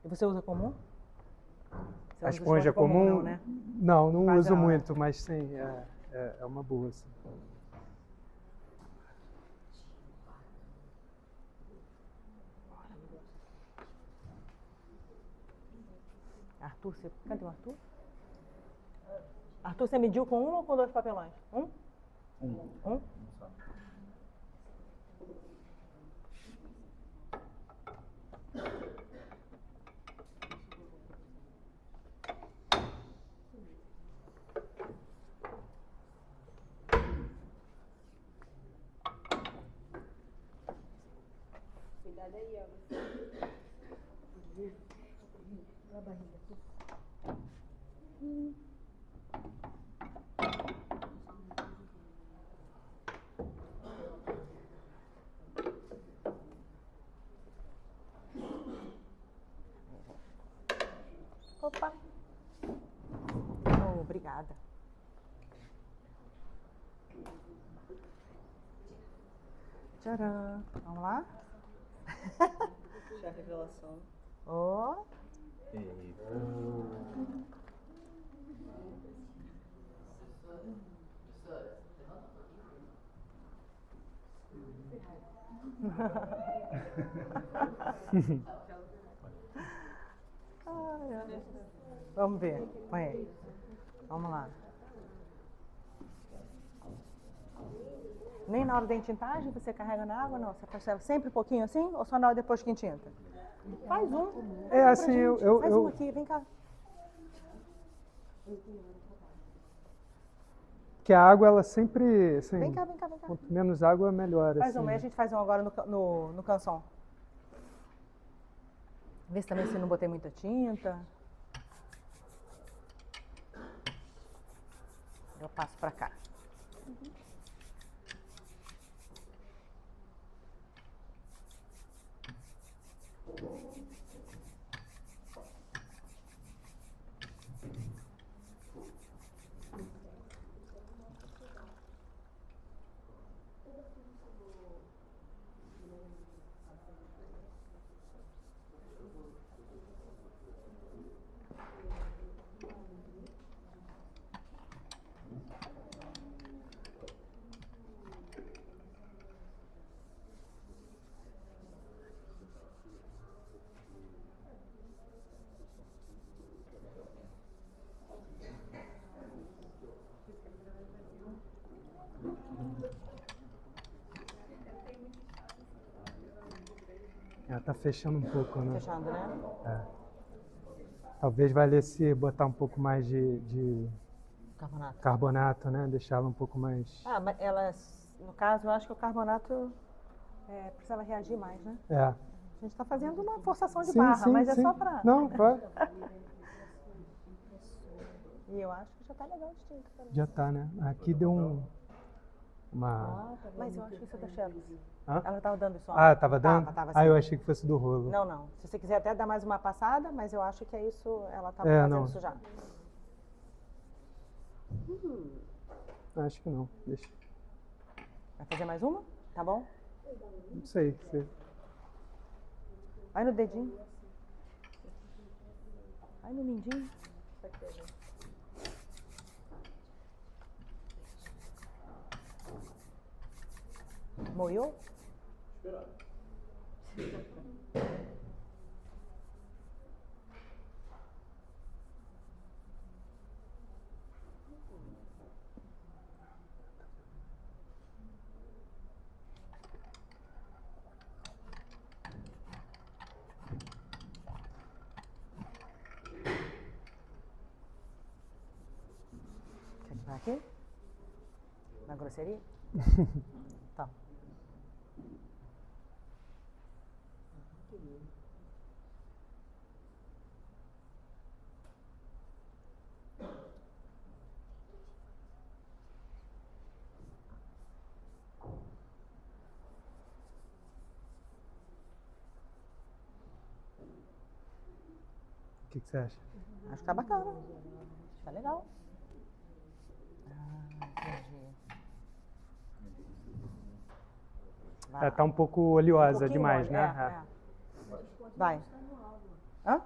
E você usa comum? Você A usa esponja comum? Não, né? Não Faz uso ela. muito, mas sim, é uma boa, assim. Arthur, cadê o Arthur? Arthur, você mediu com um ou com dois papelões? Um? Um? Cuidado aí, ó. Na barriga. Opa! Oh, obrigada. Tcharam! Vamos lá? Já a revelação. Ó! Ai, ai. Vamos ver. Põe aí. Vamos lá. Nem na hora da entintagem você carrega na água, não? Você faz sempre um pouquinho assim? Ou só na hora depois que entinta? Faz um. É, assim, Faz um aqui, vem cá. Que a água, ela sempre, assim, Vem cá, vem cá, vem cá. quanto menos água, melhor, Faz assim. um, aí a gente faz um agora no canção. Vê se também se não botei muita tinta. Eu passo pra cá. fechando um pouco, né? Fechando, né? Talvez valesse botar um pouco mais de Carbonato. carbonato, né? Deixá-la um pouco mais... Ah, mas ela, no caso, eu acho que o carbonato precisava reagir mais, né? É. A gente está fazendo uma forçação de Sim, barra, sim, mas é sim. só para... Não, claro. E eu acho que já está legal de tinta. Já tá, né? Aqui deu uma... Mas eu acho que isso é da Xerox. Hã? Ela estava dando isso. Ah, tava dando? Tava Ah, eu sim. achei que fosse do rolo. Não, não. Se você quiser até dar mais uma passada, mas eu acho que é isso, ela estava É, fazendo não. isso já. Acho que não. Deixa. Vai fazer mais uma? Tá bom? Não sei. Vai no dedinho. Vai no mindinho. Moiou? Quer que vá aqui? Na grosseria? Tá. O que você acha? Acho que tá bacana. Tá legal. Entendi. Vai lá. Tá um pouco oleosa pouquinho demais, mole, né? Vai. Hã?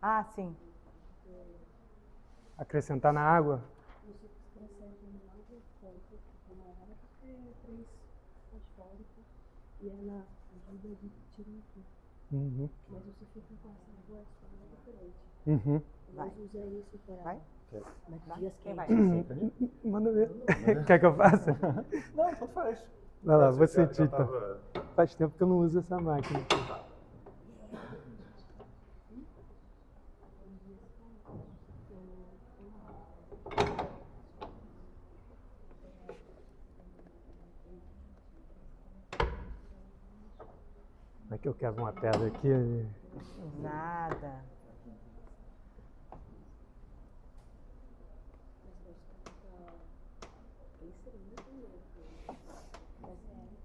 Ah, sim. Acrescentar na água? E ela ajuda de tirar um pouco. Uhum. Mas você fica com essa água só diferente. Uhum. Vai. Mas usa isso para Vai? dias Quem vai? quentes. Manda ver. Quer que eu faça? Não, tu faz. Vai lá, vou Já sentir então. tava- Faz tempo que eu não uso essa máquina. Como é que eu quero uma pedra aqui? Nada.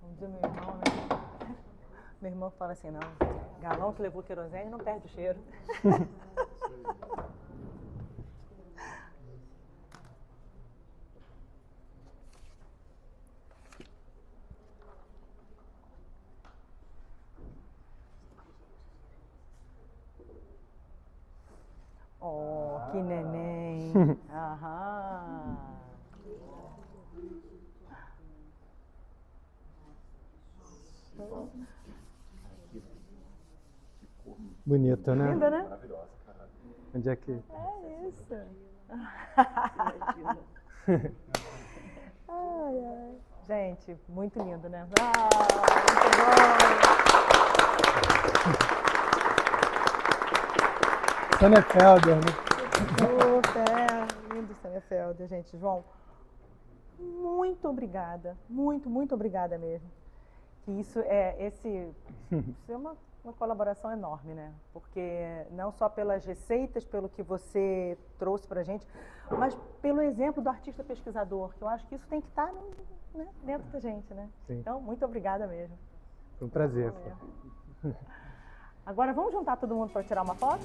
Vamos dizer meu irmão, né? Meu irmão fala assim, não, galão que levou querosene não perde o cheiro. Oh, que neném. Aham. Bonito, né? Linda, né? Maravilhosa, caralho. Onde é que... É isso. Ai, ai. Gente, muito lindo, né? Ah, Sonnenfelder, né? muito bom. Lindo Sonnenfelder, gente. João, muito obrigada. Muito obrigada mesmo. Que isso é uma colaboração enorme, né? Porque não só pelas receitas, pelo que você trouxe pra gente, mas pelo exemplo do artista pesquisador, que eu acho que isso tem que estar dentro da gente, né? Sim. Então, muito obrigada mesmo. Foi um prazer. Agora vamos juntar todo mundo para tirar uma foto?